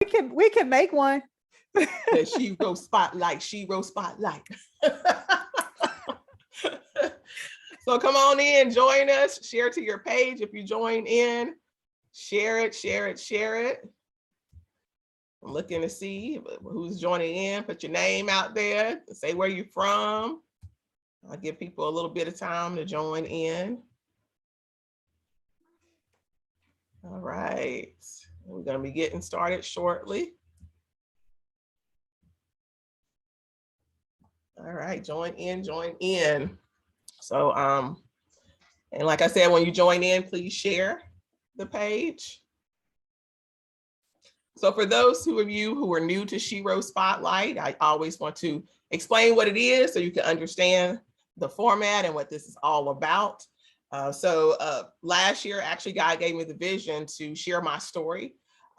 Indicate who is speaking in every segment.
Speaker 1: We can make one.
Speaker 2: The S.H.E.R.O spotlight, S.H.E.R.O spotlight. So come on in, join us, share to your page. If you join in, share it, share it, share it. I'm looking to see who's joining in. Put your name out there, say where you're from. I'll give people a little bit of time to join in. All right, we're going to be getting started shortly. All right, join in, join in. So, and like I said, when you join in, please share the page. So for those of you who are new to S.H.E.R.O Spotlight, I always want to explain what it is so you can understand the format and what this is all about. Last year, actually, God gave me the vision to share my story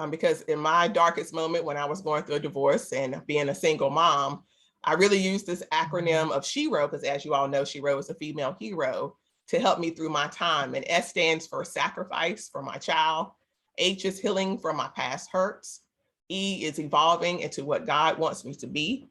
Speaker 2: because in my darkest moment when I was going through a divorce and being a single mom, I really used this acronym of S.H.E.R.O because, as you all know, S.H.E.R.O is a female hero to help me through my time. And S stands for sacrifice for my child. H is healing from my past hurts. E is evolving into what God wants me to be.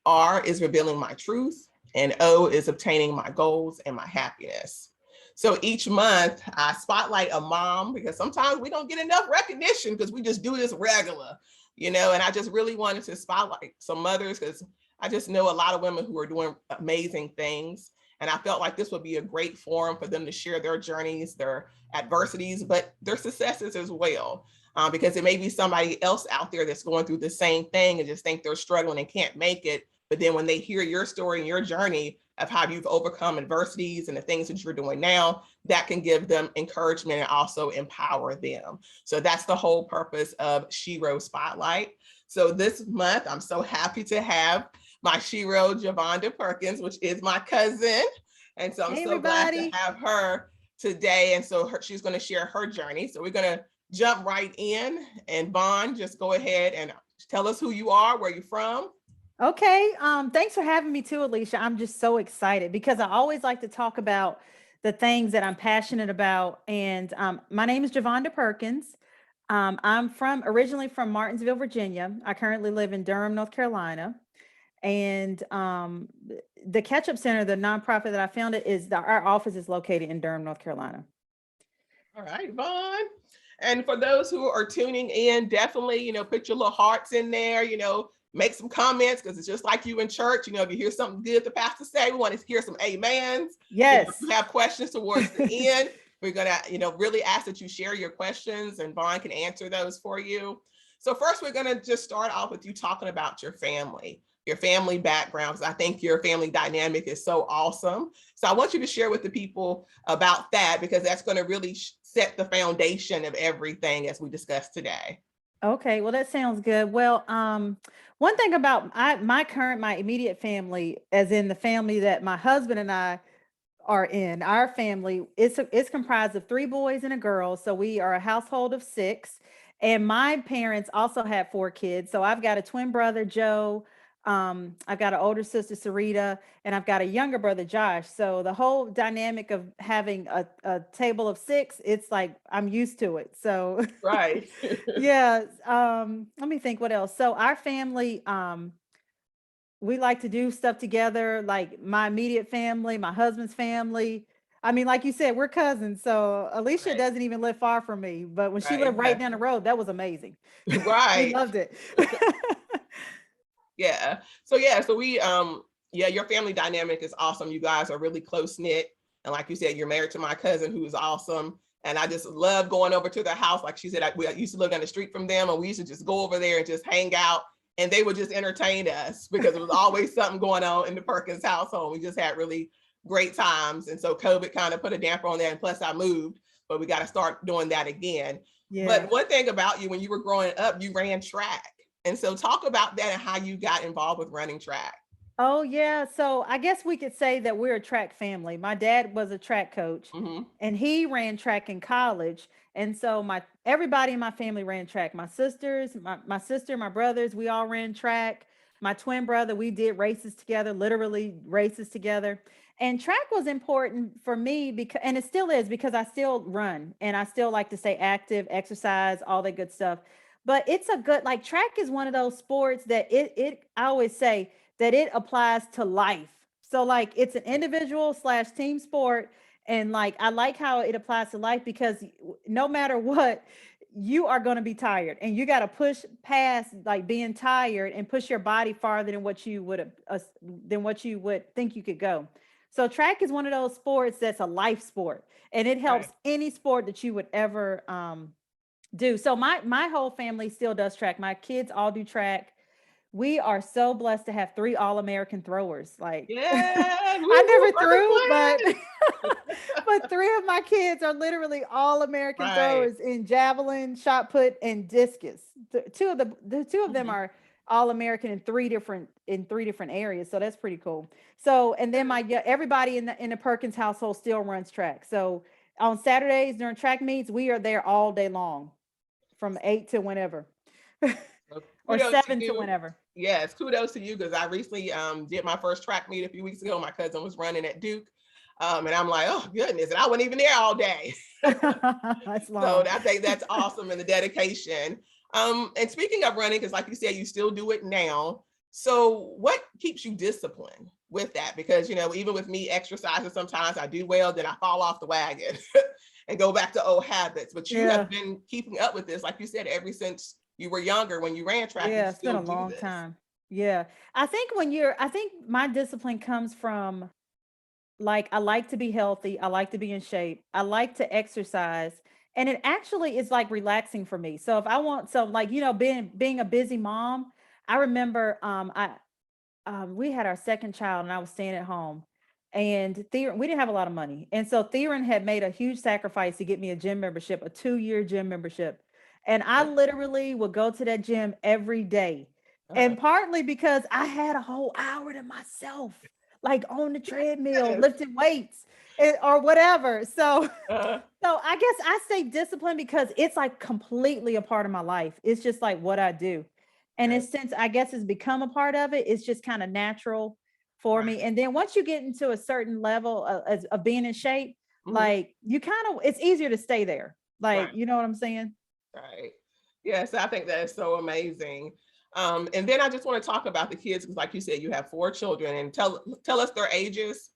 Speaker 2: R is revealing my truth. And O is obtaining my goals and my happiness. So each month I spotlight a mom because sometimes we don't get enough recognition because we just do this regular, and I just really wanted to spotlight some mothers because I just know a lot of women who are doing amazing things. And I felt like this would be a great forum for them to share their journeys, their adversities, but their successes as well. Because it may be somebody else out there that's going through the same thing and just think they're struggling and can't make it. But then when they hear your story and your journey of how you've overcome adversities and the things that you're doing now, that can give them encouragement and also empower them. So that's the whole purpose of S.H.E.R.O Spotlight. So this month, I'm so happy to have my S.H.E.R.O Javonda Perkins, which is my cousin. And so I'm so glad to have her today. And so she's going to share her journey. So we're going to jump right in. And Vaughn, just go ahead and tell us who you are, where you're from.
Speaker 1: Okay. Thanks for having me too, Alicia. I'm just so excited because I always like to talk about the things that I'm passionate about. And my name is Javonda Perkins. I'm originally from Martinsville, Virginia. I currently live in Durham, North Carolina. And the Catch Up Center, the nonprofit that I founded, our office is located in Durham, North Carolina.
Speaker 2: All right, Vaughn. And for those who are tuning in, definitely, put your little hearts in there, make some comments because it's just like you in church. If you hear something good the pastor say, we want to hear some amens.
Speaker 1: Yes.
Speaker 2: If you have questions towards the end, we're going to, really ask that you share your questions and Vaughn can answer those for you. So first, we're going to just start off with you talking about your family background, because I think your family dynamic is so awesome. So I want you to share with the people about that because that's going to really set the foundation of everything as we discussed today.
Speaker 1: Okay, well, that sounds good. Well, one thing about my immediate family, as in the family that my husband and I are in, our family, it's comprised of 3 boys and a girl. So we are a household of 6. And my parents also have 4 kids. So I've got a twin brother, Joe. I've got an older sister, Sarita, and I've got a younger brother, Josh. So the whole dynamic of having a table of 6, it's like I'm used to it. So
Speaker 2: Right.
Speaker 1: yeah. Let me think what else. So our family, we like to do stuff together, like my immediate family, my husband's family. I mean, like you said, we're cousins. So Alicia doesn't even live far from me, but when she lived right down the road, that was amazing. We
Speaker 2: Right.
Speaker 1: loved it.
Speaker 2: Yeah. So we your family dynamic is awesome. You guys are really close knit. And like you said, you're married to my cousin who is awesome. And I just love going over to their house. Like she said, we used to live down the street from them and we used to just go over there and just hang out. And they would just entertain us because there was always something going on in the Perkins household. We just had really great times. And so COVID kind of put a damper on that. And plus I moved, but we got to start doing that again. Yeah. But one thing about you, when you were growing up, you ran track. And so talk about that and how you got involved with running track.
Speaker 1: Oh, yeah. So I guess we could say that we're a track family. My dad was a track coach and he ran track in college. And so everybody in my family ran track. My sisters, my sister, my brothers, we all ran track. My twin brother, we did races together, literally races together. And track was important for me because, and it still is because I still run and I still like to stay active, exercise, all that good stuff. but it's a good, like, track is one of those sports that it I always say that it applies to life. So like it's an individual slash team sport. And like I like how it applies to life because no matter what, you are going to be tired and you got to push past like being tired and push your body farther than what you would than what you would think you could go. So track is one of those sports that's a life sport, and it helps
Speaker 2: Right.
Speaker 1: any sport that you would ever do. So my whole family still does track. My kids all do track. We are so blessed to have three all-American throwers. Like
Speaker 2: Yeah. Woo,
Speaker 1: I
Speaker 2: woo,
Speaker 1: never threw, but
Speaker 2: Brooklyn.
Speaker 1: but three of my kids are literally all-American
Speaker 2: Right.
Speaker 1: throwers in javelin, shot put, and discus. The two of them
Speaker 2: Mhm.
Speaker 1: are all-American in three different areas. So that's pretty cool. So and then my yeah, everybody in the Perkins household still runs track. So on Saturdays during track meets, we are there all day long from 8 to whenever.
Speaker 2: So
Speaker 1: Or
Speaker 2: kudos to
Speaker 1: 7 to
Speaker 2: you.
Speaker 1: whenever.
Speaker 2: Yes, kudos to you because I recently did my first track meet a few weeks ago. My cousin was running at Duke. And I'm like, oh goodness, and I wasn't even there all day.
Speaker 1: That's
Speaker 2: So
Speaker 1: long.
Speaker 2: I think that's awesome and the dedication. And speaking of running, because like you said, you still do it now. So what keeps you disciplined with that? Because even with me exercising, sometimes I do well, then I fall off the wagon and go back to old habits. But you
Speaker 1: Yeah.
Speaker 2: have been keeping up with this, like you said, ever since you were younger when you ran track, you
Speaker 1: Yeah, it's been
Speaker 2: still
Speaker 1: a
Speaker 2: do
Speaker 1: long
Speaker 2: this.
Speaker 1: time. Yeah. I think my discipline comes from like I like to be healthy, I like to be in shape, I like to exercise, and it actually is like relaxing for me. So if I want so like being a busy mom, I remember I we had our second child and I was staying at home. And Theron, we didn't have a lot of money. And so Theron had made a huge sacrifice to get me a gym membership, a 2-year gym membership. And I literally would go to that gym every day.
Speaker 2: Uh,
Speaker 1: And partly because I had a whole hour to myself, like on the treadmill,
Speaker 2: yes.
Speaker 1: lifting weights or whatever. So
Speaker 2: Uh,
Speaker 1: so I guess I stay disciplined because it's like completely a part of my life. It's just like what I do. And
Speaker 2: right,
Speaker 1: it's since I guess it's become a part of it, it's just kind of natural for me.
Speaker 2: right.
Speaker 1: And then once you get into a certain level of being in shape,
Speaker 2: Mhm,
Speaker 1: like you kind of, it's easier to stay there.
Speaker 2: right,
Speaker 1: Like, you know what I'm saying?
Speaker 2: right. Yes, I think that is so amazing. And then I just want to talk about the kids because, like you said, you have 4 children, and tell us their ages.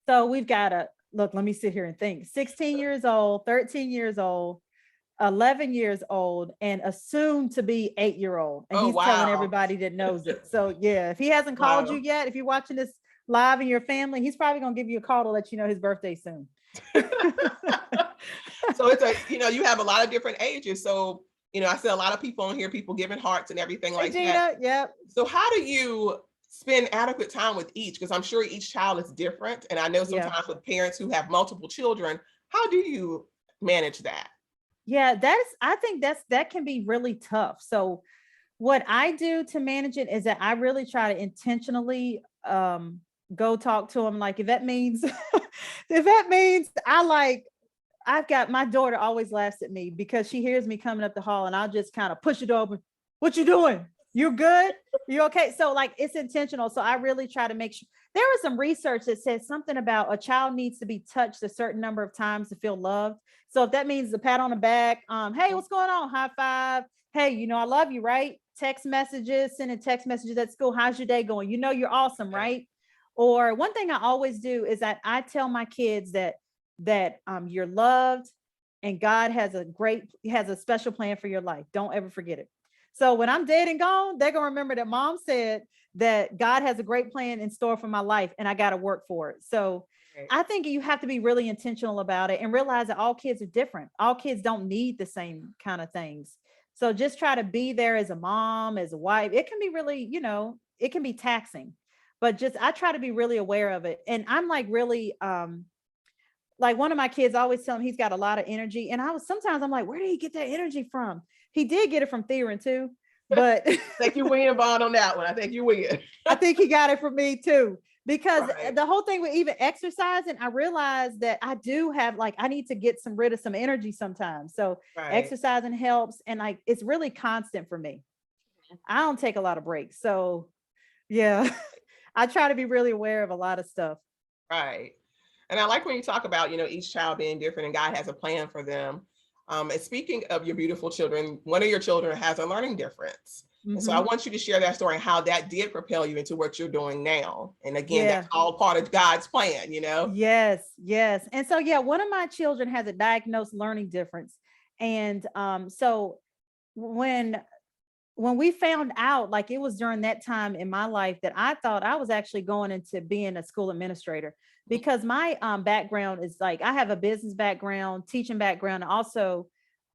Speaker 1: So we've got a look, let me sit here and think 16 years old, 13 years old, 11 years old, and a soon to be 8-year old. And
Speaker 2: Oh
Speaker 1: he's telling
Speaker 2: wow,
Speaker 1: everybody that knows it. So yeah, if he hasn't called you
Speaker 2: wow.
Speaker 1: yet, if you're watching this live in your family, he's probably gonna give you a call to let you know his birthday soon.
Speaker 2: So it's you have a lot of different ages. So I see a lot of people on here, people giving hearts and everything
Speaker 1: Hey
Speaker 2: like that.
Speaker 1: Gina, yep.
Speaker 2: So how do you spend adequate time with each? Because I'm sure each child is different, and I know
Speaker 1: Yeah.
Speaker 2: sometimes with parents who have multiple children, how do you manage that?
Speaker 1: Yeah, I think that can be really tough. So what I do to manage it is that I really try to intentionally go talk to him. Like if that means if that means I've got my daughter always laughs at me because she hears me coming up the hall and I'll just kind of push it open. What you doing? You good? You okay? So like it's intentional. So I really try to make sure there was some research that says something about a child needs to be touched a certain number of times to feel loved. So if that means a pat on the back, hey, what's going on? High five. Hey, I love you, right? Text messages, sending text messages at school. How's your day going? You're awesome,
Speaker 2: Okay.
Speaker 1: right? Or one thing I always do is that I tell my kids that you're loved and God has a special plan for your life. Don't ever forget it. So when I'm dead and gone, they're gonna remember that mom said that God has a great plan in store for my life and I gotta work for it. So
Speaker 2: Right.
Speaker 1: I think you have to be really intentional about it and realize that all kids are different. All kids don't need the same kind of things. So just try to be there as a mom, as a wife. It can be really, it can be taxing, but just I try to be really aware of it. And I'm like really like one of my kids, I always tell him he's got a lot of energy. And sometimes I'm like, where did he get that energy from? He did get it from Theron too, but
Speaker 2: I think you win, Vaughn, on that one. I think you win.
Speaker 1: I think he got it from me too. Because
Speaker 2: Right,
Speaker 1: the whole thing with even exercising, I realized that I do have like I need to get rid of some energy sometimes. So
Speaker 2: right,
Speaker 1: exercising helps and like it's really constant for me. I don't take a lot of breaks. So yeah, I try to be really aware of a lot of stuff.
Speaker 2: right. And I like when you talk about, each child being different and God has a plan for them. And speaking of your beautiful children, one of your children has a learning difference. And so I
Speaker 1: Mhm.
Speaker 2: want you to share that story and how that did propel you into what you're doing now. And again, that's
Speaker 1: Yeah.
Speaker 2: all part of God's plan, you know?
Speaker 1: Yes, yes. And so yeah, one of my children has a diagnosed learning difference. And so when we found out, like it was during that time in my life that I thought I was actually going into being a school administrator, because my background is like I have a business background, teaching background, and also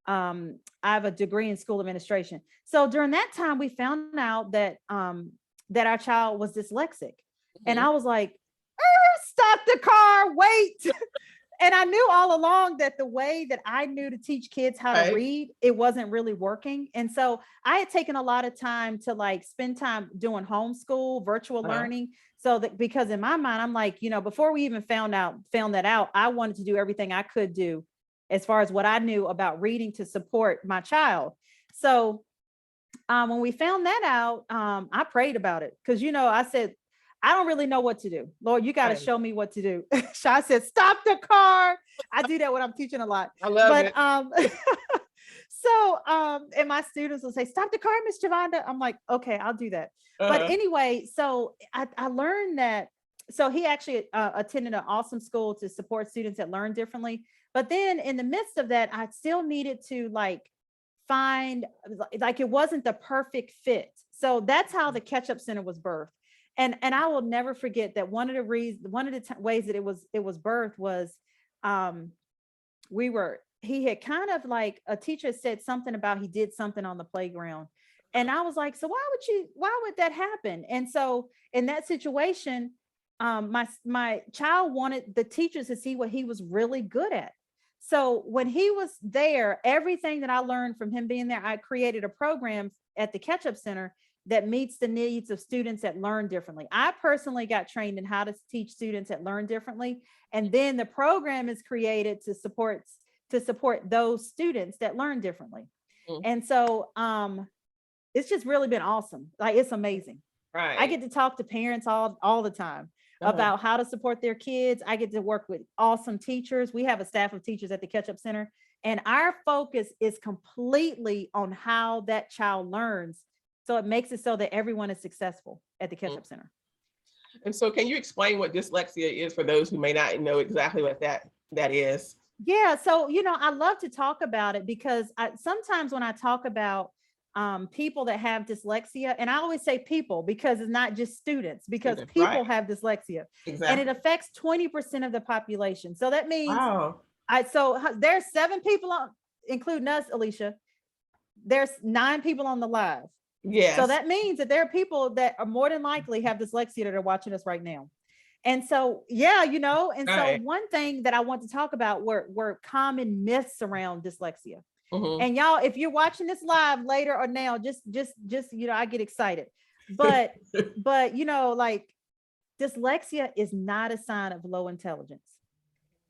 Speaker 1: I have a degree in school administration. So during that time, we found out that that our child was dyslexic, and I
Speaker 2: Mhm.
Speaker 1: was like, "Stop the car, wait." And I knew all along that the way that I knew to teach kids how to
Speaker 2: Right.
Speaker 1: read, it wasn't really working. And so I had taken a lot of time to like spend time doing homeschool, virtual
Speaker 2: Uh-huh.
Speaker 1: learning. So that, because in my mind, I'm like, before we even found that out, I wanted to do everything I could do as far as what I knew about reading to support my child. So when we found that out, I prayed about it because, I said, I don't really know what to do. Lord, you got to
Speaker 2: Right.
Speaker 1: show me what to do. So I said, stop the car. I do that when I'm teaching a lot.
Speaker 2: I love
Speaker 1: But
Speaker 2: it.
Speaker 1: so and my students will say, stop the car, Miss Javonda. I'm like, okay, I'll do that. But
Speaker 2: Uh-huh.
Speaker 1: anyway, so I learned that. So he actually attended an awesome school to support students that learn differently. But then in the midst of that, I still needed to like find, like it wasn't the perfect fit. So that's how the Catch Up Center was birthed. And I will never forget that one of the ways that it was birthed was um he had kind of like a teacher said something about he did something on the playground. And I was like, so why would that happen? And so in that situation, my child wanted the teachers to see what he was really good at. So when he was there, everything that I learned from him being there, I created a program at the Catch Up Center that meets the needs of students that learn differently. I personally got trained in how to teach students that learn differently. And then the program is created to support those students that learn differently.
Speaker 2: Mhm.
Speaker 1: And so it's just really been awesome. Like it's amazing. I
Speaker 2: Right.
Speaker 1: get to talk to parents all the time
Speaker 2: Uh-huh.
Speaker 1: about how to support their kids. I get to work with awesome teachers. We have a staff of teachers at the Catch Up Center, and our focus is completely on how that child learns. So it makes it so that everyone is successful at the Catch
Speaker 2: Mhm.
Speaker 1: Up Center.
Speaker 2: And so can you explain what dyslexia is for those who may not know exactly what that is?
Speaker 1: Yeah, so I love to talk about it because sometimes when I talk about people that have dyslexia, and I always say people because it's not just students, because
Speaker 2: Students, right.
Speaker 1: people have dyslexia, and it
Speaker 2: Exactly.
Speaker 1: affects 20% of the population. So that means
Speaker 2: Wow.
Speaker 1: there's 7 people on, including us, Alicia. There's 9 people on the live. So
Speaker 2: Yes.
Speaker 1: that means that there are people that are more than likely have dyslexia that are watching us right now. And so, yeah, and so
Speaker 2: Right.
Speaker 1: one thing that I want to talk about were common myths around dyslexia.
Speaker 2: Mhm.
Speaker 1: And y'all, if you're watching this live later or now, just I get excited. But like dyslexia is not a sign of low intelligence,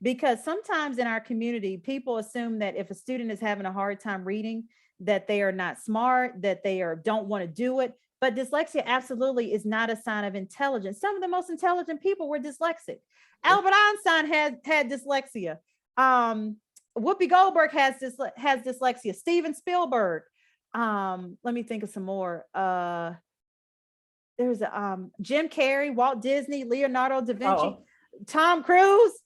Speaker 1: because sometimes in our community people assume that if a student is having a hard time reading, that they are not smart, that they are don't want to do it. But dyslexia absolutely is not a sign of intelligence. Some of the most intelligent people were dyslexic. Albert Einstein had dyslexia. um Whoopi Goldberg has dyslexia. Steven Spielberg. Let me think of some more. There's a Jim Carrey, Walt Disney, Leonardo da Vinci,
Speaker 2: Oh,
Speaker 1: Tom Cruise.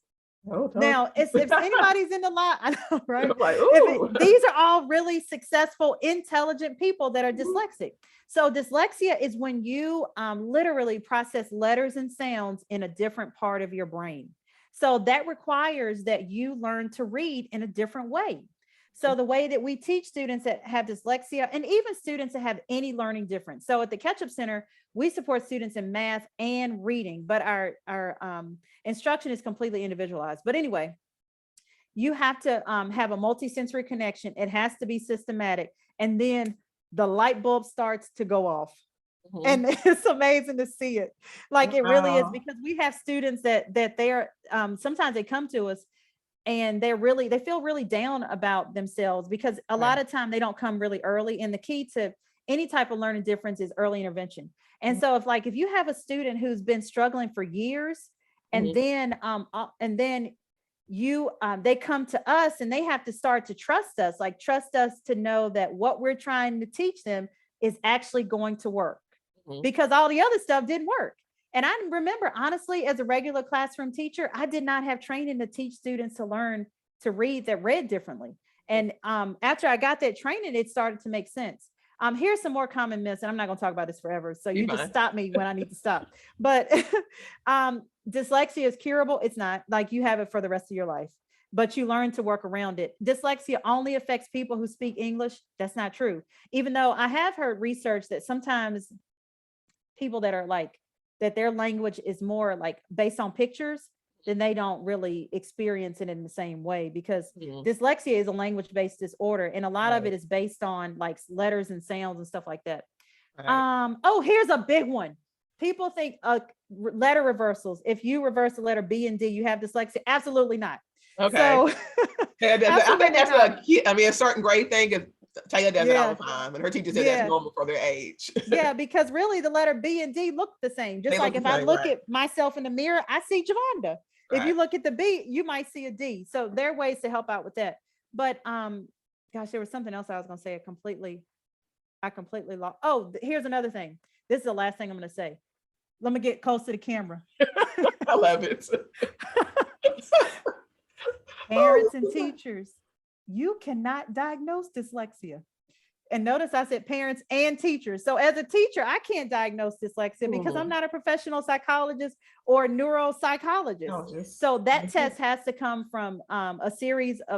Speaker 2: oh, oh.
Speaker 1: Now, it's, if anybody's in the lot, I know, right?
Speaker 2: I'm like,
Speaker 1: If
Speaker 2: ooh.
Speaker 1: these are all really successful, intelligent people that are
Speaker 2: Mhm.
Speaker 1: dyslexic. So dyslexia is when you literally process letters and sounds in a different part of your brain. So that requires that you learn to read in a different way. So the way that we teach students that have dyslexia, and even students that have any learning difference. So at the Catch Up Center, we support students in math and reading, but our instruction is completely individualized. But anyway, you have to have a multi-sensory connection. It has to be systematic. And then the light bulb starts to go off.
Speaker 2: Mhm.
Speaker 1: And it's amazing to see it. Like it really is,
Speaker 2: Wow.
Speaker 1: because we have students that they're sometimes they come to us and they feel really down about themselves, because a lot
Speaker 2: Right.
Speaker 1: of time they don't come really early. And the key to any type of learning difference is early intervention. And
Speaker 2: Mhm.
Speaker 1: so if you have a student who's been struggling for years, and
Speaker 2: Mhm.
Speaker 1: then they come to us and they have to start to trust us to know that what we're trying to teach them is actually going to work, because all the other stuff didn't work. And I remember, honestly, as a regular classroom teacher, I did not have training to teach students to learn to read that read differently. And after I got that training, it started to make sense. Here's some more common myths, and I'm not going to talk about this forever, so you just stop me when I need to stop. But dyslexia is curable. It's not. Like, you have it for the rest of your life, but you learn to work around it. Dyslexia only affects people who speak English. That's not true. Even though I have heard research that sometimes people that are like, that their language is more like based on pictures, then they don't really experience it in the same way, because dyslexia is a language-based disorder, and a lot of it is based on like letters and sounds and stuff like that. Oh, here's a big one. People think letter reversals. If you reverse the letter B and D, you have dyslexia. Absolutely not.
Speaker 2: Okay.
Speaker 1: So,
Speaker 2: I think that's a certain grade thing. Taylor does it all the time, and her teacher said that's normal for their age.
Speaker 1: Yeah, because really the letter B and D look the same. Just like if I look at myself in the mirror, I see Javonda. If you look at the B, you might see a D. So there are ways to help out with that. But gosh, there was something else I was going to say. I completely lost. Oh, here's another thing. This is the last thing I'm going to say. Let me get close to the camera.
Speaker 2: I love it.
Speaker 1: Parents and teachers, you cannot diagnose dyslexia. And notice I said parents and teachers. So as a teacher, I can't diagnose dyslexia because I'm not a professional psychologist or neuropsychologist. So that test has to come from a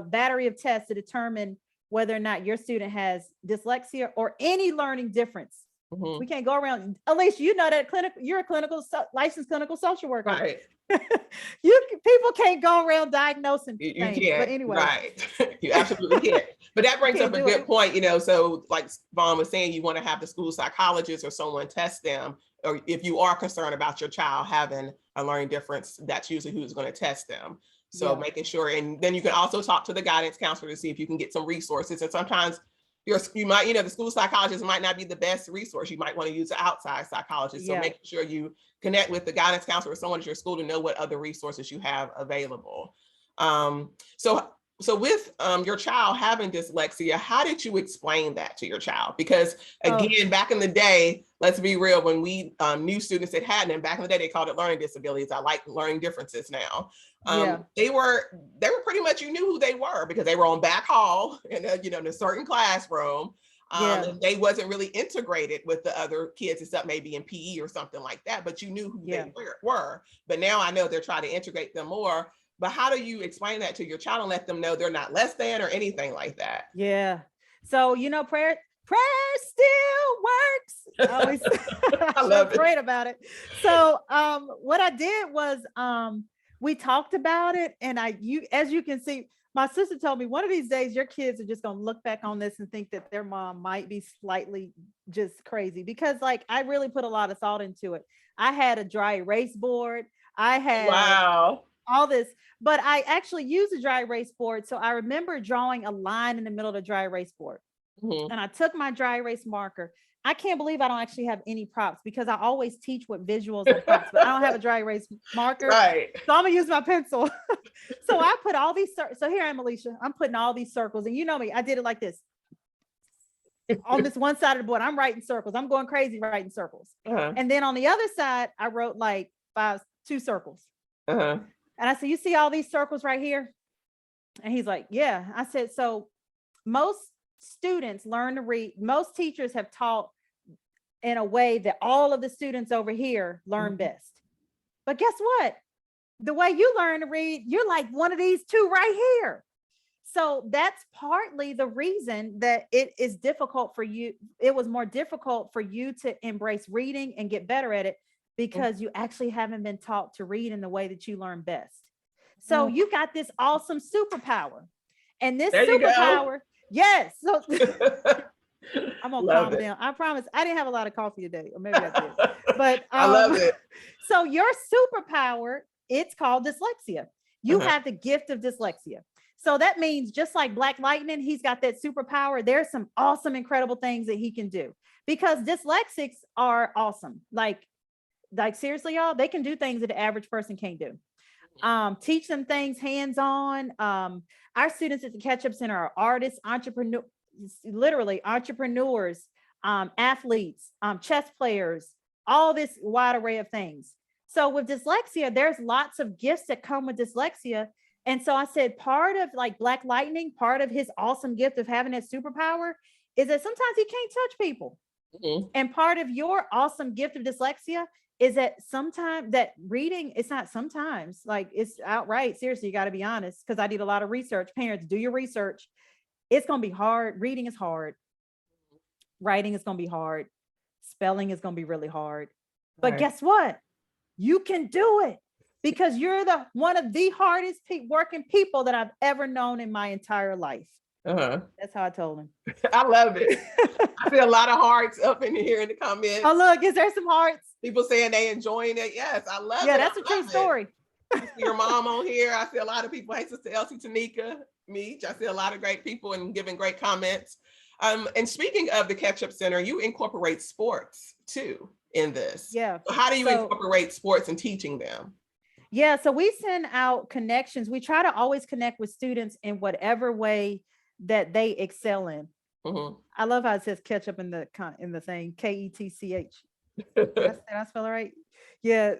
Speaker 1: battery of tests to determine whether or not your student has dyslexia or any learning difference. We can't go around. Alicia, you know that you're a licensed clinical social worker.
Speaker 2: Right.
Speaker 1: People can't go around diagnosing
Speaker 2: you
Speaker 1: things.
Speaker 2: can't.
Speaker 1: But anyway,
Speaker 2: right. You absolutely can't. But that brings up a good point. So like Vaughn was saying, you want to have the school psychologist or someone test them, or if you are concerned about your child having a learning difference, that's usually who's going to test them. So making sure, and then you can also talk to the guidance counselor to see if you can get some resources. And sometimes you might, the school psychologist might not be the best resource. You might want to use an outside psychologist. So making sure you connect with the guidance counselor or someone at your school to know what other resources you have available. So with your child having dyslexia, how did you explain that to your child? Because again, back in the day, let's be real, when we knew students that had them, back in the day, they called it learning disabilities. I like learning differences now. They were pretty much, you knew who they were because they were on back hall in a certain classroom. And they wasn't really integrated with the other kids, except maybe in PE or something like that, but you knew who they were. But now I know they're trying to integrate them more. But how do you explain that to your child and let them know they're not less than or anything like that?
Speaker 1: Yeah. So, prayer still works. Always I love great about it. So what I did was we talked about it, and as you can see, my sister told me one of these days your kids are just going to look back on this and think that their mom might be slightly just crazy, because like I really put a lot of thought into it. I had a dry erase board. I had all this, but I actually used a dry erase board. So I remember drawing a line in the middle of the dry erase board. And I took my dry erase marker. I can't believe I don't actually have any props, because I always teach with visuals and props, but I don't have a dry erase marker.
Speaker 2: Right.
Speaker 1: So I'm gonna use my pencil. So I put all these, so here I am, Alicia, I'm putting all these circles, and you know me, I did it like this. On this one side of the board, I'm writing circles. I'm going crazy writing circles. And then on the other side, I wrote like 2 circles. And I said, you see all these circles right here? And he's like, yeah. I said, so most students learn to read. Most teachers have taught in a way that all of the students over here learn best. But guess what? The way you learn to read, you're like one of these 2 right here. So that's partly the reason that it is difficult for you. It was more difficult for you to embrace reading and get better at it, because you actually haven't been taught to read in the way that you learn best. So you got this awesome superpower, and this superpower, yes. So I'm gonna calm down. I promise. I didn't have a lot of coffee today, or maybe I did. But
Speaker 2: I love it.
Speaker 1: So your superpower, it's called dyslexia. You have the gift of dyslexia. So that means just like Black Lightning, he's got that superpower. There's some awesome, incredible things that he can do, because dyslexics are awesome. Like seriously, y'all, they can do things that the average person can't do. Teach them things hands-on. Our students at the Catch-Up Center are artists, entrepreneurs, literally entrepreneurs, athletes, chess players, all this wide array of things. So with dyslexia, there's lots of gifts that come with dyslexia. And so I said, part of like Black Lightning, part of his awesome gift of having that superpower is that sometimes he can't touch people. And part of your awesome gift of dyslexia is that sometimes that reading, it's not sometimes, like it's outright, seriously, you got to be honest, because I did a lot of research. Parents, do your research. It's going to be hard. Reading is hard. Writing is going to be hard. Spelling is going to be really hard. But guess what? You can do it because you're the one of the hardest working people that I've ever known in my entire life. That's how I told him.
Speaker 2: I love it. I see a lot of hearts up in here in the comments.
Speaker 1: Oh, look, is there some hearts?
Speaker 2: People saying they enjoying it. Yes, I love it.
Speaker 1: Yeah, that's a true story.
Speaker 2: I see your mom on here. I see a lot of people. Hey, Sister Elsie, Tanika, Meech. I see a lot of great people and giving great comments. And speaking of the Catch-Up Center, you incorporate sports too in this.
Speaker 1: Yeah.
Speaker 2: So how do you incorporate sports and teaching them?
Speaker 1: Yeah, so we send out connections. We try to always connect with students in whatever way that they excel in. I love how it says ketchup in the thing, KETCH. Did I spell it right? Yeah,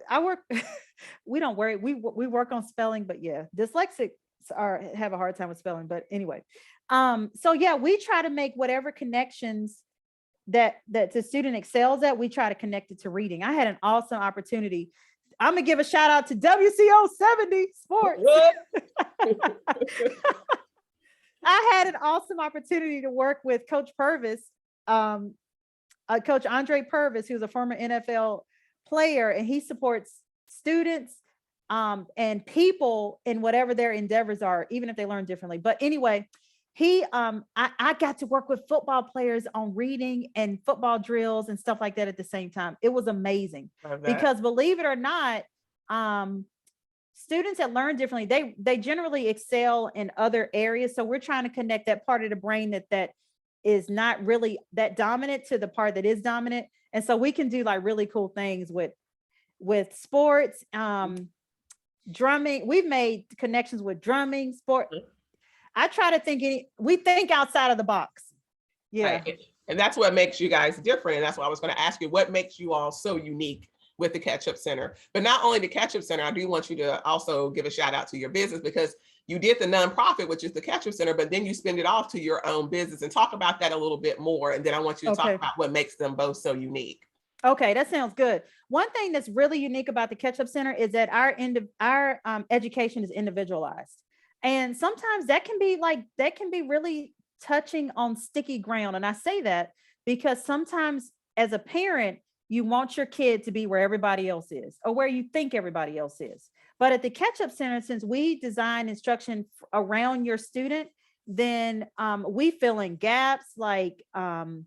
Speaker 1: we don't worry. We work on spelling, but yeah, dyslexics have a hard time with spelling. But anyway, so yeah, we try to make whatever connections that the student excels at, we try to connect it to reading. I had an awesome opportunity. I'm gonna give a shout out to WCO 70 Sports. I had an awesome opportunity to work with Coach Purvis, Coach Andre Purvis, who's a former NFL player, and he supports students and people in whatever their endeavors are, even if they learn differently. But anyway, I got to work with football players on reading and football drills and stuff like that at the same time. It was amazing because, believe it or not, students that learn differently, they generally excel in other areas. So we're trying to connect that part of the brain that is not really that dominant to the part that is dominant. And so we can do like really cool things with sports, drumming. We've made connections with drumming, sport. I try to we think outside of the box. Yeah.
Speaker 2: Right. And that's what makes you guys different. And that's why I was going to ask you, what makes you all so unique with the Catch-Up Center? But not only the Catch-Up Center, I do want you to also give a shout out to your business, because you did the nonprofit, which is the Catch-Up Center, but then you spend it off to your own business, and talk about that a little bit more. And then I want you to talk about what makes them both so unique.
Speaker 1: Okay, that sounds good. One thing that's really unique about the Catch-Up Center is that our education is individualized. And sometimes that can be really touching on sticky ground. And I say that because sometimes as a parent, you want your kid to be where everybody else is, or where you think everybody else is. But at the Catch-Up Center, since we design instruction around your student, then we fill in gaps and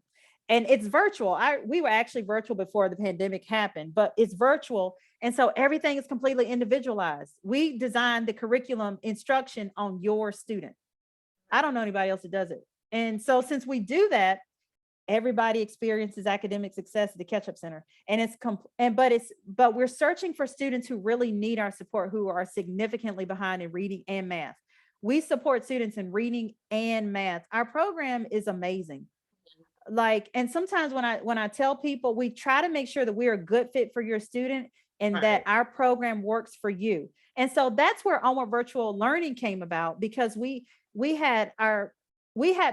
Speaker 1: it's virtual. We were actually virtual before the pandemic happened, but it's virtual. And so everything is completely individualized. We designed the curriculum instruction on your student. I don't know anybody else that does it. And so since we do that, everybody experiences academic success at the Catch-Up Center. And but we're searching for students who really need our support, who are significantly behind in reading and math. We support students in reading and math. Our program is amazing. And sometimes when I tell people, we try to make sure that we're a good fit for your student and that our program works for you. And so that's where Onward Virtual Learning came about, because we had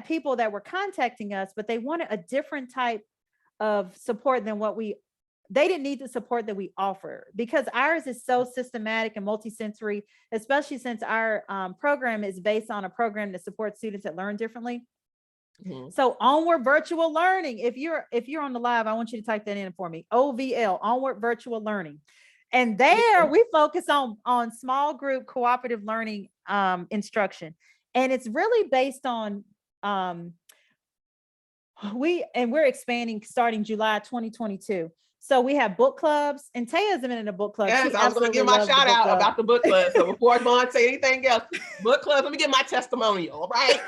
Speaker 1: people that were contacting us, but they wanted a different type of support than they didn't need the support that we offer, because ours is so systematic and multisensory, especially since our program is based on a program that supports students that learn differently. So Onward Virtual Learning, if you're on the live, I want you to type that in for me. OVL, Onward Virtual Learning. And there we focus on small group cooperative learning instruction. And it's really based on We're expanding starting July 2022. So we have book clubs, and Taya's been in a book club.
Speaker 2: Yes,
Speaker 1: She
Speaker 2: I was going to
Speaker 1: absolutely
Speaker 2: give my
Speaker 1: loves the
Speaker 2: shout
Speaker 1: book
Speaker 2: out
Speaker 1: club.
Speaker 2: about the book club. So before Vaughn say anything else, book club, let me get my testimonial, right?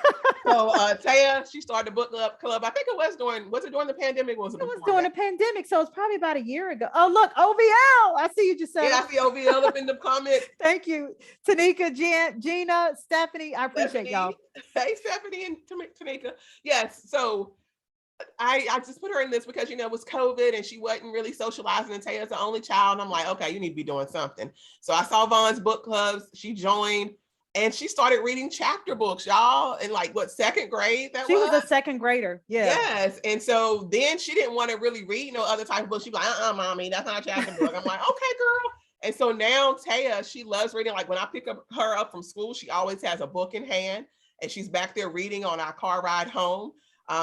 Speaker 2: So Taya, she started a book club. I think it was during the pandemic? Or was it
Speaker 1: It was
Speaker 2: before
Speaker 1: during
Speaker 2: that?
Speaker 1: the pandemic, so it's probably about a year ago. Oh, look, OVL. I see you, Giselle.
Speaker 2: Yeah, I see OVL up in the comments.
Speaker 1: Thank you, Tanika, Gina, Stephanie. I appreciate y'all.
Speaker 2: Hey, Stephanie and Tanika. Yes, so I just put her in this because, you know, it was COVID and she wasn't really socializing, and Taya's the only child. And I'm like, okay, you need to be doing something. So I saw Vaughn's book clubs. She joined and she started reading chapter books, y'all, in like what, second grade that
Speaker 1: She was a second grader. Yeah.
Speaker 2: Yes. And so then she didn't want to really read no other type of book. She'd be like, mommy, that's not a chapter book. I'm like, okay, girl. And so now Taya, she loves reading. Like when I pick her up from school, she always has a book in hand and she's back there reading on our car ride home.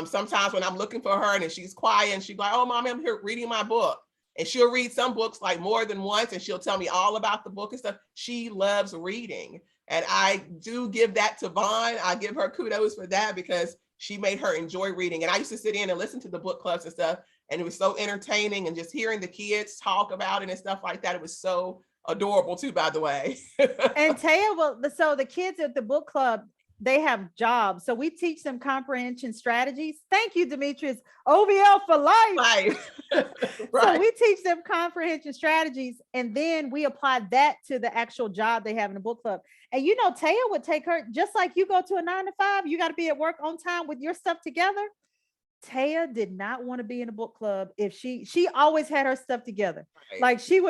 Speaker 2: Sometimes when I'm looking for her and she's quiet and she's like, oh, mommy, I'm here reading my book. And she'll read some books like more than once and she'll tell me all about the book and stuff. She loves reading. And I do give that to Vaughn. I give her kudos for that because she made her enjoy reading. And I used to sit in and listen to the book clubs and stuff. And it was so entertaining, and just hearing the kids talk about it and stuff like that. It was so adorable too, by the way.
Speaker 1: And Taya will, so the kids at the book club, they have jobs. So we teach them comprehension strategies. Thank you, Demetrius. OVL for life.
Speaker 2: Right.
Speaker 1: So we teach them comprehension strategies, and then we apply that to the actual job they have in the book club. And you know, Taya would take her, just like you go to a 9 to 5, you got to be at work on time with your stuff together. Taya did not want to be in a book club if she always had her stuff together. Right. Like she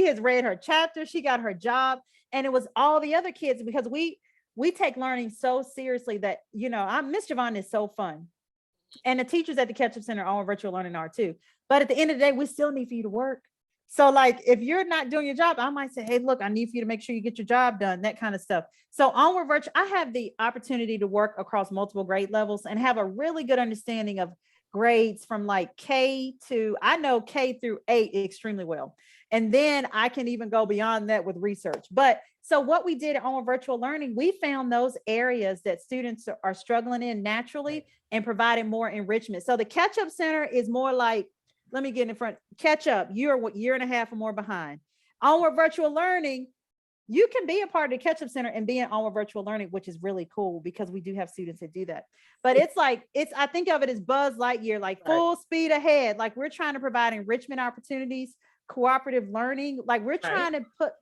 Speaker 1: has read her chapter, she got her job, and it was all the other kids, because we take learning so seriously that, you know, Miss Javon is so fun. And the teachers at the Catch-Up Center on virtual learning are too. But at the end of the day, we still need for you to work. So like, if you're not doing your job, I might say, hey, look, I need for you to make sure you get your job done, that kind of stuff. So Onward Virtual, I have the opportunity to work across multiple grade levels and have a really good understanding of grades from like K to, I know K through 8 extremely well. And then I can even go beyond that with research. But so what we did on virtual learning, we found those areas that students are struggling in naturally and providing more enrichment. So the Catch-Up Center is more like, let me get in front, catch up. You're what, year and a half or more behind. Onward Virtual Learning, you can be a part of the Catch-Up Center and be in Onward Virtual Learning, which is really cool because we do have students that do that. But it's like, I think of it as Buzz Lightyear, like full speed ahead. Like we're trying to provide enrichment opportunities, cooperative learning. Like we're trying to put,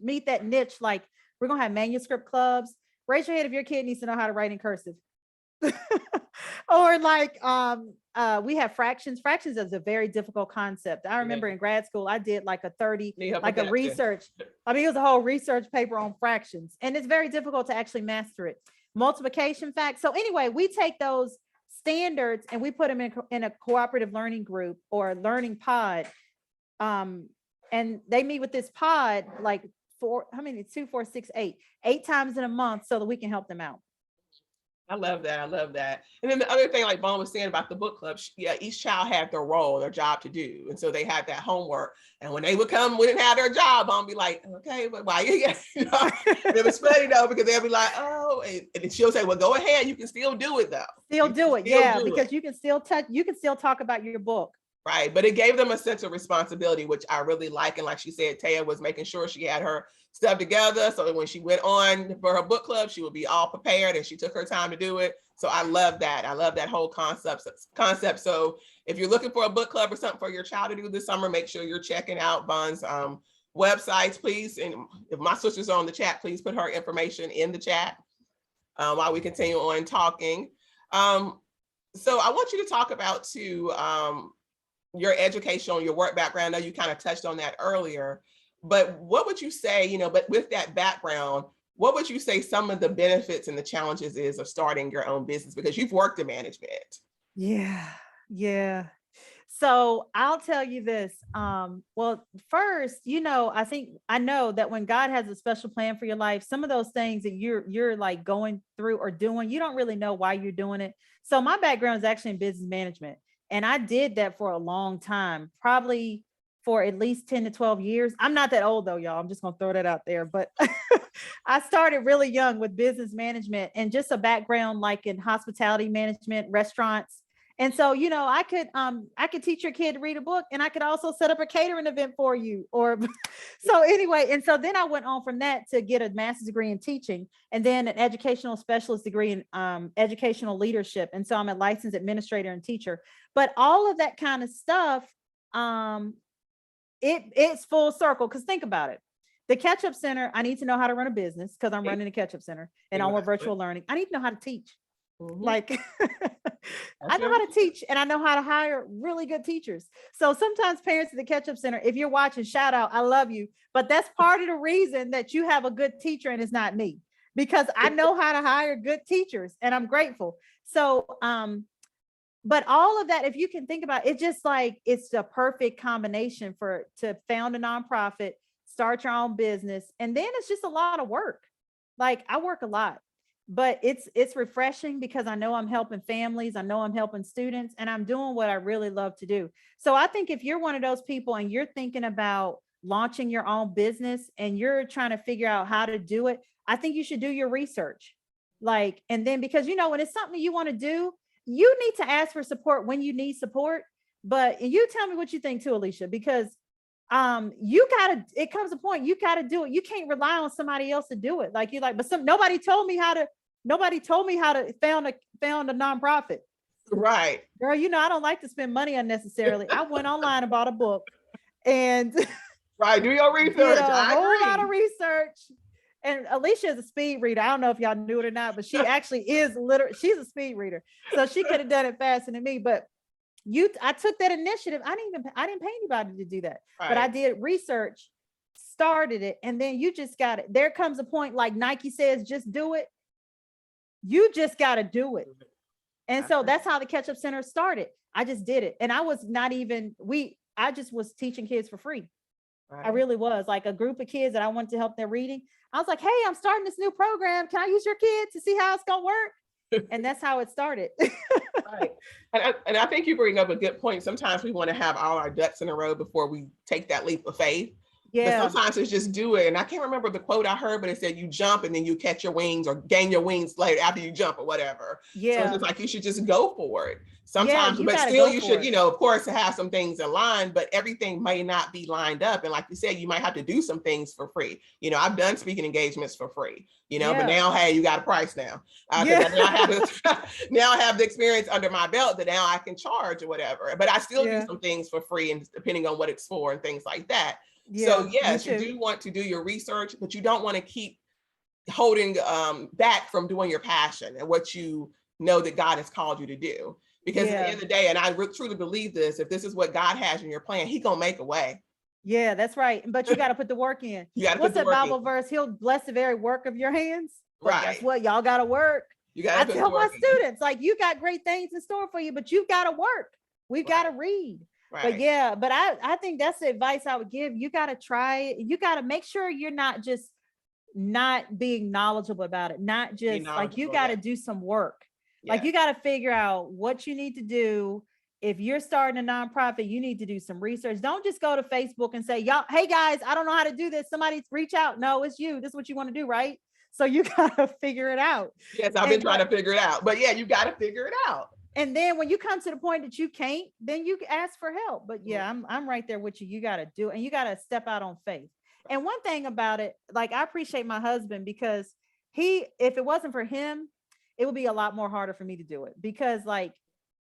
Speaker 1: meet that niche. Like we're gonna have manuscript clubs. Raise your hand if your kid needs to know how to write in cursive. Or like we have fractions. Fractions is a very difficult concept. I remember in grad school I did like a 30 like a research. I mean, it was a whole research paper on fractions, and it's very difficult to actually master it. Multiplication facts. So anyway, we take those standards and we put them in a cooperative learning group or learning pod, and they meet with this pod like 2, 4, 6, 8 times in a month so that we can help them out.
Speaker 2: I love that. I love that. And then the other thing, like Vaughn was saying about the book club, yeah, each child had their role, their job to do. And so they had that homework. And when they would come, we didn't have their job, Vaughn be like, okay, but why? You know, it was funny though, because they'd be like, oh, and she'll say, well, go ahead. You can still do it though.
Speaker 1: Still do it. Yeah, because you can still touch, you can still talk about your book.
Speaker 2: Right. But it gave them a sense of responsibility, which I really like. And like she said, Taya was making sure she had her stuff together so that when she went on for her book club, she would be all prepared and she took her time to do it. So I love that. I love that whole concept. So if you're looking for a book club or something for your child to do this summer, make sure you're checking out Vaughn's websites, please. And if my sister's on the chat, please put her information in the chat while we continue on talking. So I want you to talk about too, your educational, your work background. I know you kind of touched on that earlier, but what would you say, you know, but with that background, what would you say some of the benefits and the challenges is of starting your own business? Because you've worked in management.
Speaker 1: Yeah. So I'll tell you this. Well, first, you know, I know that when God has a special plan for your life, some of those things that you're like going through or doing, you don't really know why you're doing it. So my background is actually in business management. And I did that for a long time, probably for at least 10 to 12 years. I'm not that old though, y'all. I'm just going to throw that out there. But I started really young with business management and just a background like in hospitality management, restaurants. And so, I could teach your kid to read a book, and I could also set up a catering event for you. Or so anyway, and so then I went on from that to get a master's degree in teaching, and then an educational specialist degree in educational leadership. And so I'm a licensed administrator and teacher. But all of that kind of stuff, it's full circle. Because think about it. The Catch-Up Center, I need to know how to run a business because I'm running the Catch-Up Center and all virtual learning. I need to know how to teach. Like I know how to teach, and I know how to hire really good teachers. So sometimes parents at the Catch-Up Center, if you're watching, shout out, I love you. But that's part of the reason that you have a good teacher and it's not me, because I know how to hire good teachers and I'm grateful. So, but all of that, if you can think about it, just like it's the perfect combination to found a nonprofit, start your own business. And then it's just a lot of work. Like I work a lot, but it's refreshing because I know I'm helping families. I know I'm helping students, and I'm doing what I really love to do. So I think if you're one of those people and you're thinking about launching your own business and you're trying to figure out how to do it, I think you should do your research. Like, and then because, when it's something you want to do, you need to ask for support when you need support. But you tell me what you think too, Alicia, because it comes a point you gotta do it. You can't rely on somebody else to do it. Like you're like, but nobody told me how to found a nonprofit.
Speaker 2: Right.
Speaker 1: Girl, I don't like to spend money unnecessarily. I went online and bought a book and
Speaker 2: right, do your research.
Speaker 1: Did a whole lot of research. And Alicia is a speed reader. I don't know if y'all knew it or not, but she actually is she's a speed reader. So she could have done it faster than me. But I took that initiative. I didn't pay anybody to do that. Right. But I did research, started it, and then you just got it. There comes a point, like Nike says, just do it. You just got to do it. And so that's how the Catch-Up Center started. I just did it. And I was not even, I just was teaching kids for free. Right. I really was, like a group of kids that I wanted to help their reading. I was like, hey, I'm starting this new program. Can I use your kid to see how it's going to work? And that's how it started.
Speaker 2: Right. And I think you bring up a good point. Sometimes we want to have all our ducks in a row before we take that leap of faith. Yeah. But sometimes it's just do it. And I can't remember the quote I heard, but it said you jump and then you catch your wings or gain your wings later after you jump or whatever. Yeah. So it's just like you should just go for it. Sometimes, but still you should, of course, have some things in line, but everything may not be lined up. And like you said, you might have to do some things for free. I've done speaking engagements for free, but now, hey, you got a price now. Now I have the experience under my belt that now I can charge or whatever, but I still do some things for free, and depending on what it's for and things like that. So yes, you do want to do your research, but you don't want to keep holding back from doing your passion and what you know that God has called you to do. Because at the end of the day, and I truly believe this, if this is what God has in your plan, He's gonna make a way.
Speaker 1: Yeah, that's right. But you got to put the work in. What's that Bible verse? He'll bless the very work of your hands. But right. Guess what? Y'all got to work. I tell my students, like, you got great things in store for you, but you've got to work. We've got to read. Right. But I think that's the advice I would give. You got to try it. You got to make sure you're not just not being knowledgeable about it. Not just like you got to do some work. Like you got to figure out what you need to do. If you're starting a nonprofit, you need to do some research. Don't just go to Facebook and say, y'all, hey guys, I don't know how to do this. Somebody reach out. No, it's you. This is what you want to do, right? So you got to figure it out. Yes,
Speaker 2: I've been trying to figure it out. But you got to figure it out.
Speaker 1: And then when you come to the point that you can't, then you ask for help. But I'm right there with you. You got to do it, and you got to step out on faith. And one thing about it, like I appreciate my husband because if it wasn't for him, it would be a lot more harder for me to do it, because like,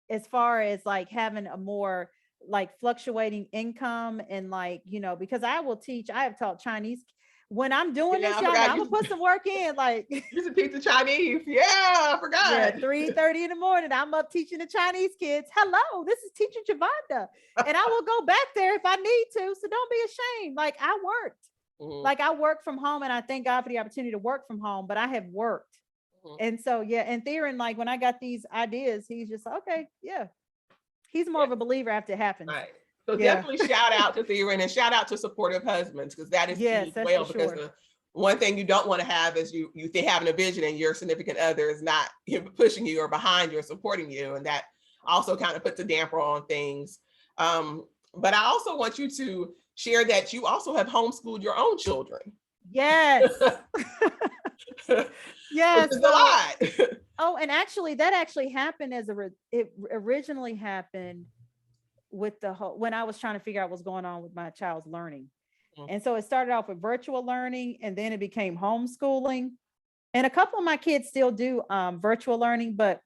Speaker 1: as far as like having a more like fluctuating income and like, because I have taught Chinese. When I'm doing this, y'all, I'm gonna put some work in. Like
Speaker 2: you used to teach the Chinese. Yeah, I forgot.
Speaker 1: Yeah, 3:30 in the morning. I'm up teaching the Chinese kids. Hello, this is teacher Javonda. And I will go back there if I need to. So don't be ashamed. Like I worked. Like I work from home, and I thank God for the opportunity to work from home, but I have worked. And so, and Theron, like when I got these ideas, he's just okay. Yeah. He's more of a believer after it happens.
Speaker 2: Right. So definitely shout out to Theron and shout out to supportive husbands, because that is key as well. Because the one thing you don't want to have is you having a vision and your significant other is not pushing you or behind you or supporting you. And that also kind of puts a damper on things. But I also want you to share that you also have homeschooled your own children.
Speaker 1: Yes.
Speaker 2: Which
Speaker 1: Yes.
Speaker 2: is a
Speaker 1: So,
Speaker 2: lot.
Speaker 1: oh, and actually that actually happened it originally happened with the whole, when I was trying to figure out what's going on with my child's learning. And so it started off with virtual learning, and then it became homeschooling. And a couple of my kids still do virtual learning, but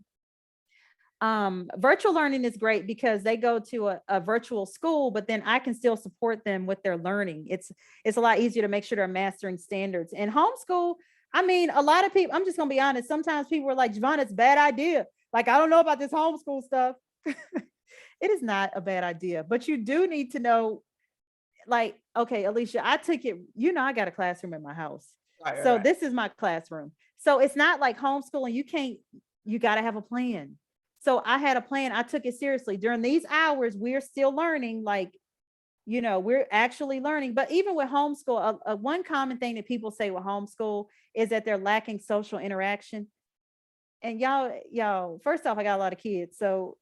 Speaker 1: virtual learning is great because they go to a virtual school, but then I can still support them with their learning. It's a lot easier to make sure they're mastering standards. And homeschool, I mean, a lot of people, I'm just gonna be honest, sometimes people are like, Javon, it's a bad idea. Like, I don't know about this homeschool stuff. It is not a bad idea, but you do need to know, like, okay, Alicia, I took it, I got a classroom in my house.
Speaker 2: Right,
Speaker 1: So
Speaker 2: right.
Speaker 1: this is my classroom. So it's not like homeschooling. You got to have a plan. So I had a plan. I took it seriously. During these hours, we're still learning, like, we're actually learning. But even with homeschool, one common thing that people say with homeschool is that they're lacking social interaction. And y'all, first off, I got a lot of kids. So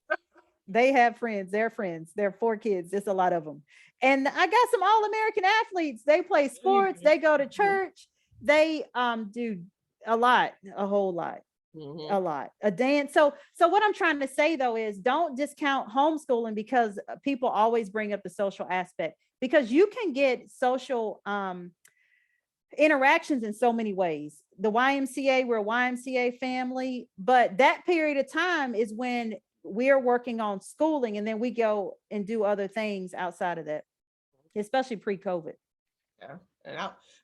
Speaker 1: they have friends, they're friends. They're 4 kids. There's a lot of them. And I got some all-American athletes. They play sports, they go to church, they do a lot, a whole lot, a lot, a dance. So what I'm trying to say though is don't discount homeschooling, because people always bring up the social aspect, because you can get social interactions in so many ways. The YMCA, we're a YMCA family, but that period of time is when we're working on schooling, and then we go and do other things outside of that, especially pre-COVID.
Speaker 2: Yeah. And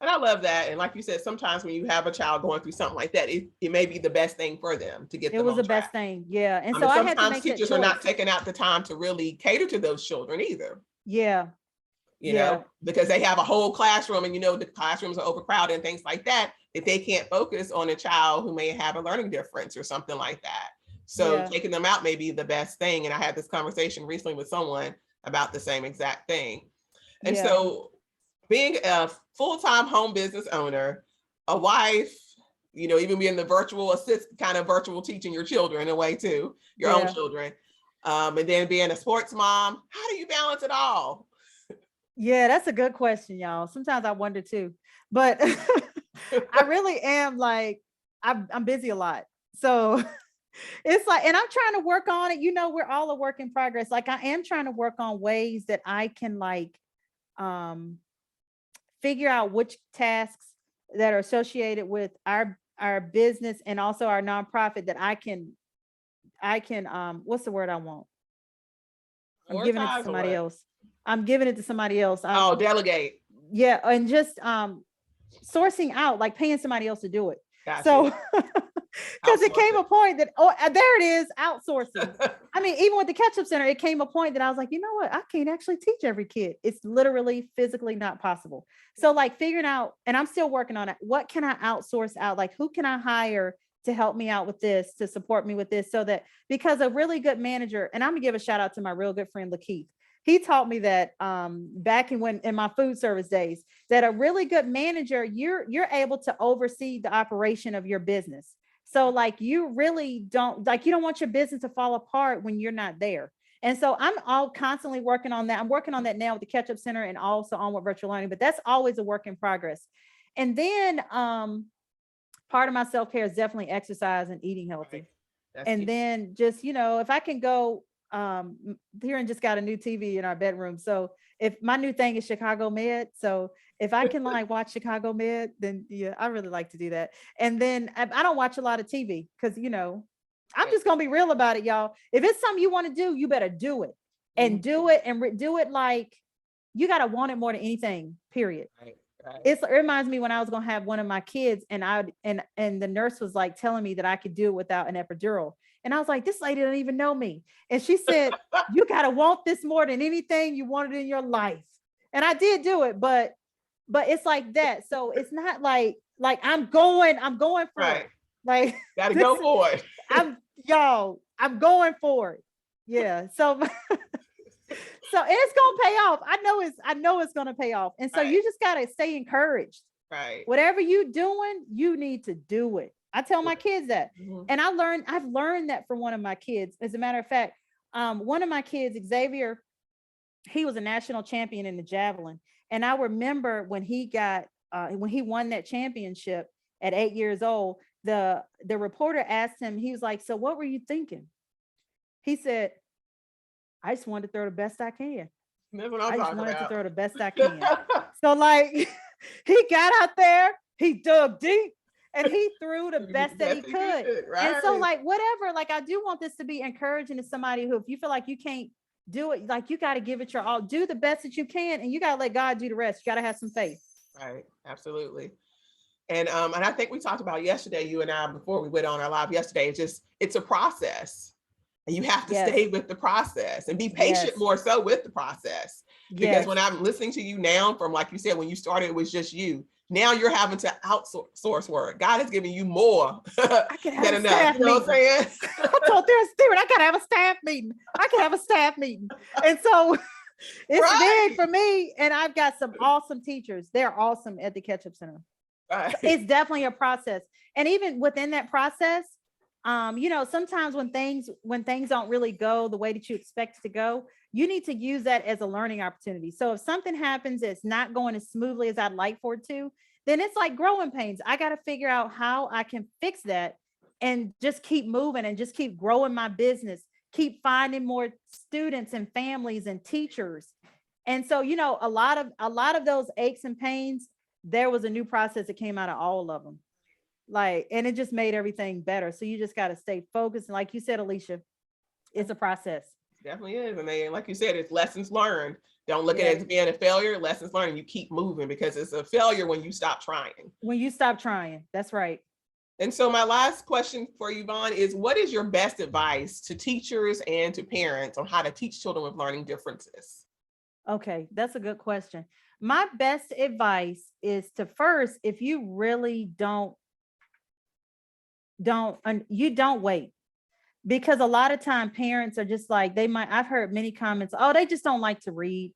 Speaker 2: I love that. And like you said, sometimes when you have a child going through something like that, it may be the best thing for them to get
Speaker 1: It
Speaker 2: them
Speaker 1: was
Speaker 2: on
Speaker 1: the best
Speaker 2: track.
Speaker 1: thing. Yeah. And
Speaker 2: I
Speaker 1: so
Speaker 2: mean,
Speaker 1: I had to
Speaker 2: sometimes
Speaker 1: make that
Speaker 2: teachers are not
Speaker 1: choice.
Speaker 2: taking out the time to really cater to those children either.
Speaker 1: Yeah. Yeah.
Speaker 2: Because they have a whole classroom, and the classrooms are overcrowded and things like that, if they can't focus on a child who may have a learning difference or something like that. So
Speaker 1: Yeah.
Speaker 2: taking them out may be the best thing. And I had this conversation recently with someone about the same exact thing. And
Speaker 1: Yeah.
Speaker 2: so being a full-time home business owner, a wife, even being the virtual assist, kind of virtual teaching your children in a way too, your own
Speaker 1: Yeah.
Speaker 2: children, and then being a sports mom, how do you balance it all?
Speaker 1: Yeah, that's a good question, y'all. Sometimes I wonder too, but I really am, like, I'm busy a lot. So it's like, and I'm trying to work on it. We're all a work in progress. Like, I am trying to work on ways that I can, like, um, figure out which tasks that are associated with our business and also our nonprofit that I can what's the word I want? I'm giving it to
Speaker 2: Prioritize or
Speaker 1: somebody
Speaker 2: what?
Speaker 1: else. I'm giving it to somebody else.
Speaker 2: Oh, delegate.
Speaker 1: Yeah, and just sourcing out, like paying somebody else to do it.
Speaker 2: Got
Speaker 1: So
Speaker 2: you.
Speaker 1: because it came a point that, there it is, outsourcing. I mean, even with the catch-up center, it came a point that I was like, you know what? I can't actually teach every kid. It's literally physically not possible. So, like, figuring out, and I'm still working on it. What can I outsource out? Like, who can I hire to help me out with this, to support me with this, so that, because a really good manager, and I'm gonna give a shout out to my real good friend Lakeith. He taught me that back in my food service days, that a really good manager, you're able to oversee the operation of your business. So, like, you really don't, like, you don't want your business to fall apart when you're not there. And so I'm all constantly working on that. I'm working on that now with the Catch Up Center and also on with virtual learning, but that's always a work in progress. And then part of my self-care is definitely exercise and eating healthy.
Speaker 2: Right.
Speaker 1: And then just, if I can go, here, and just got a new TV in our bedroom. So if my new thing is Chicago Med, so if I can, like, watch Chicago Med, then yeah, I really like to do that. And then I don't watch a lot of TV because, I'm just gonna be real about it, y'all. If it's something you want to do, you better do it, and do it, and do it like you gotta want it more than anything. Period.
Speaker 2: Right. Right.
Speaker 1: It reminds me when I was gonna have one of my kids, and and the nurse was like telling me that I could do it without an epidural. And I was like, this lady doesn't even know me. And she said, you gotta want this more than anything you wanted in your life. And I did do it, but it's like that. So it's not like I'm going for
Speaker 2: Right.
Speaker 1: it. Like,
Speaker 2: Gotta go for it.
Speaker 1: I'm going for it. Yeah. So so it's gonna pay off. I know it's gonna pay off. And so
Speaker 2: Right.
Speaker 1: you just gotta stay encouraged.
Speaker 2: Right.
Speaker 1: Whatever you doing, you need to do it. I tell my kids that. And I've learned that from one of my kids. As a matter of fact, one of my kids, Xavier, he was a national champion in the javelin. And I remember when he won that championship at 8 years old, the reporter asked him, he was like, "So what were you thinking?" He said, "I just wanted to throw the best I can.
Speaker 2: That's what I'm
Speaker 1: I just
Speaker 2: talking
Speaker 1: wanted to
Speaker 2: about.
Speaker 1: throw the best I can." So like he got out there, he dug deep, and he threw the best that he
Speaker 2: Best he
Speaker 1: could.
Speaker 2: could,
Speaker 1: And so
Speaker 2: right?
Speaker 1: like whatever, like I do want this to be encouraging to somebody who, if you feel like you can't do it, like you got to give it your all, do the best that you can, and you got to let God do the rest. You got to have some faith.
Speaker 2: Right, absolutely. And I think we talked about yesterday, you and I, before we went on our live yesterday, it's a process. And you have to
Speaker 1: Yes.
Speaker 2: stay with the process and be patient
Speaker 1: Yes.
Speaker 2: more so with the process. Because
Speaker 1: Yes.
Speaker 2: when I'm listening to you now, from like you said, when you started, it was just you. Now you're having to outsource work. God is giving you more
Speaker 1: I could have
Speaker 2: than
Speaker 1: a
Speaker 2: enough.
Speaker 1: staff
Speaker 2: You know what I'm
Speaker 1: meeting.
Speaker 2: saying?
Speaker 1: I told their steward, I gotta have a staff meeting. I can have a staff meeting. And so it's
Speaker 2: Right.
Speaker 1: big for me. And I've got some awesome teachers. They're awesome at the Catch Up Center. So
Speaker 2: Right.
Speaker 1: it's definitely a process. And even within that process, sometimes when things don't really go the way that you expect it to go, you need to use that as a learning opportunity. So if something happens that's not going as smoothly as I'd like for it to, then it's like growing pains. I got to figure out how I can fix that and just keep moving and just keep growing my business, keep finding more students and families and teachers. And so, a lot of those aches and pains, there was a new process that came out of all of them. Like, and it just made everything better. So you just got to stay focused. And like you said, Alicia, it's a process.
Speaker 2: Definitely is. And then, like you said, it's lessons learned. Don't look at
Speaker 1: Yes.
Speaker 2: it as being a failure. Lessons learned. You keep moving, because it's a failure when you stop trying.
Speaker 1: When you stop trying, that's right.
Speaker 2: And so my last question for you, Vaughn, is what is your best advice to teachers and to parents on how to teach children with learning differences?
Speaker 1: Okay, that's a good question. My best advice is to first, if you really you don't wait, because a lot of time parents are just like, I've heard many comments, oh, they just don't like to read.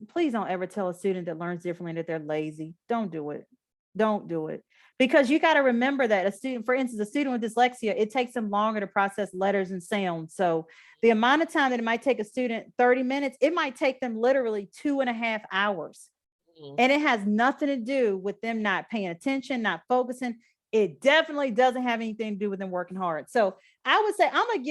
Speaker 1: Please don't ever tell a student that learns differently that they're lazy. Don't do it. Don't do it. Because you got to remember that a student, for instance, a student with dyslexia, it takes them longer to process letters and sounds. So the amount of time that it might take a student 30 minutes, it might take them literally 2.5 hours.
Speaker 2: Mhm.
Speaker 1: And it has nothing to do with them not paying attention, not focusing. It definitely doesn't have anything to do with them working hard. So I would say I'm gonna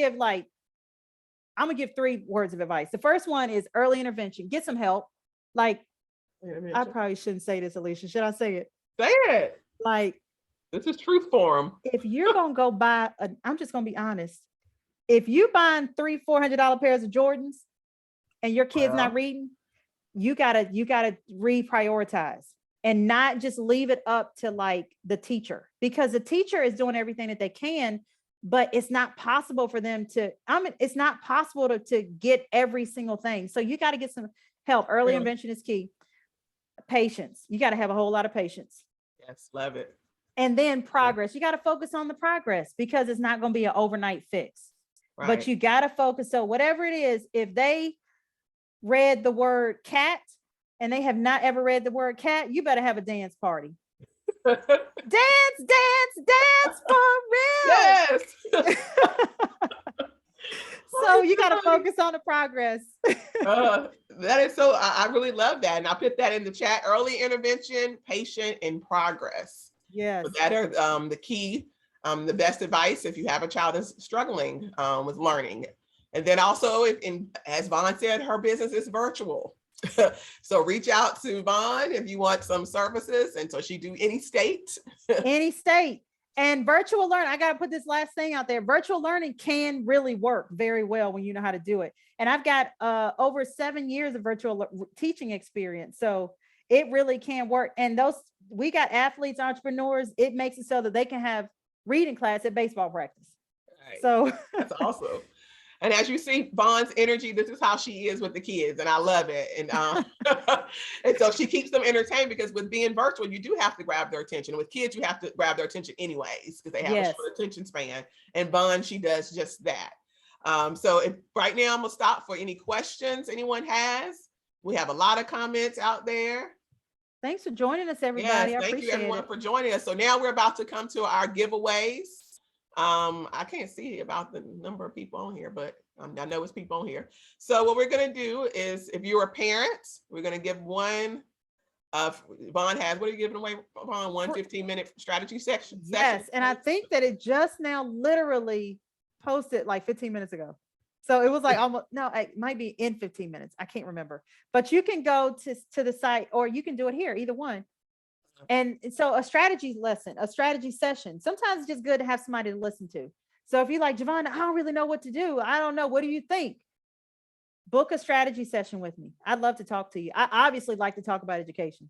Speaker 1: give 3 words of advice. The first one is early intervention. Get some help. Like, I probably shouldn't say this, Alicia. Should I say it?
Speaker 2: Say it.
Speaker 1: Like,
Speaker 2: This is truth form.
Speaker 1: if you're gonna go buy, I'm just gonna be honest. If you buying $300-400 pairs of Jordans and your kid's not
Speaker 2: Well,
Speaker 1: reading, you gotta reprioritize and not just leave it up to like the teacher, because the teacher is doing everything that they can, but it's not possible for them to, it's not possible to get every single thing. So you got to get some help. Early
Speaker 2: yeah.
Speaker 1: intervention is key. Patience. You got to have a whole lot of patience.
Speaker 2: Yes, love it.
Speaker 1: And then progress. You got to focus on the progress, because it's not going to be an overnight fix.
Speaker 2: Right.
Speaker 1: But you got to focus. So whatever it is, if they read the word cat and they have not ever read the word cat, you better have a dance party. Dance, dance, dance for real.
Speaker 2: Yes.
Speaker 1: So you got to focus on the progress.
Speaker 2: That is so, I really love that. And I put that in the chat: early intervention, patient, and progress.
Speaker 1: Yes.
Speaker 2: So that are the key, the best advice if you have a child that's struggling with learning. And then also, as Vaughn said, her business is virtual. So reach out to Vaughn if you want some services. And so she do any state.
Speaker 1: Any state. And virtual learning, I got to put this last thing out there. Virtual learning can really work very well when you know how to do it. And I've got over 7 years of virtual teaching experience. So it really can work. And we got athletes, entrepreneurs. It makes it so that they can have reading class at baseball practice. Right. So
Speaker 2: that's awesome. And as you see Vaughn's energy, this is how she is with the kids, and I love it. And and so she keeps them entertained, because with being virtual, you do have to grab their attention. With kids, you have to grab their attention anyways, because they have a short attention span. And Vaughn, she does just that. So right now, I'm gonna stop for any questions anyone has. We have a lot of comments out there.
Speaker 1: Thanks for joining us, everybody.
Speaker 2: Yes, thank you everyone for joining us. So now we're about to come to our giveaways. I can't see about the number of people on here, but I know it's people on here. So what we're gonna do is, if you're a parent, we're gonna give one Vaughn has, what are you giving away, Vaughn? One 15-minute strategy session?
Speaker 1: Yes, and I think that it just now literally posted like 15 minutes ago. So it was like almost, no, it might be in 15 minutes. I can't remember. But you can go to the site, or you can do it here, either one. And so a strategy lesson, a strategy session. Sometimes it's just good to have somebody to listen to. So if you're like, Javon, I don't really know what to do. I don't know. What do you think? Book a strategy session with me. I'd love to talk to you. I obviously like to talk about education.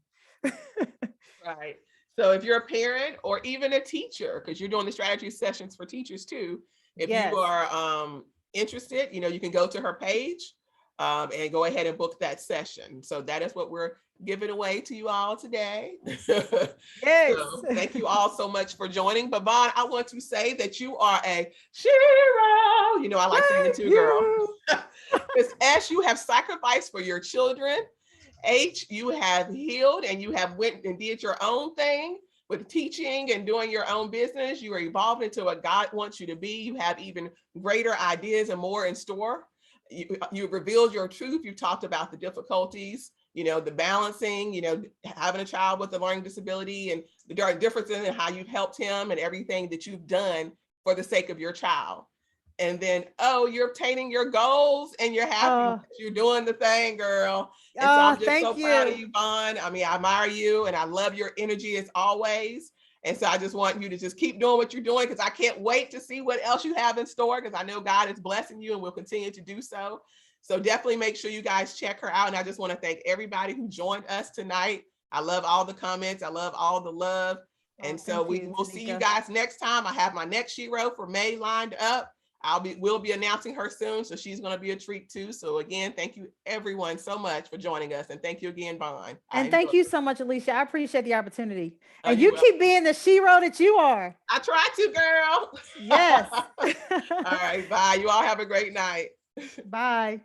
Speaker 2: Right. So if you're a parent or even a teacher, because you're doing the strategy sessions for teachers too, if
Speaker 1: Yes.
Speaker 2: you are interested, you can go to her page and go ahead and book that session. So that is what we're giving away to you all today.
Speaker 1: Yes.
Speaker 2: So thank you all so much for joining. But Vaughn, I want to say that you are a Shiro. I like singing too, girl. Because S, you have sacrificed for your children. H, you have healed and you have went and did your own thing with teaching and doing your own business. You are evolving into what God wants you to be. You have even greater ideas and more in store. You revealed your truth. You talked about the difficulties, the balancing, having a child with a learning disability, and the differences in how you've helped him and everything that you've done for the sake of your child. And then, you're obtaining your goals and you're happy. You're doing the thing, girl. And so I'm just so proud of you, Vaughn. I mean, I admire you and I love your energy as always. And so I just want you to just keep doing what you're doing, because I can't wait to see what else you have in store, because I know God is blessing you and will continue to do so. So definitely make sure you guys check her out. And I just want to thank everybody who joined us tonight. I love all the comments. I love all the love. And so we will see you guys next time. I have my next S.H.E.R.O for May lined up. We'll be announcing her soon, so she's going to be a treat too. So again, thank you everyone so much for joining us, and thank you again, Vaughn.
Speaker 1: And thank you so much, Alicia. I appreciate the opportunity. And you keep being the S.H.E.R.O that you are.
Speaker 2: I try to, girl.
Speaker 1: Yes.
Speaker 2: All right, bye. You all have a great night.
Speaker 1: Bye.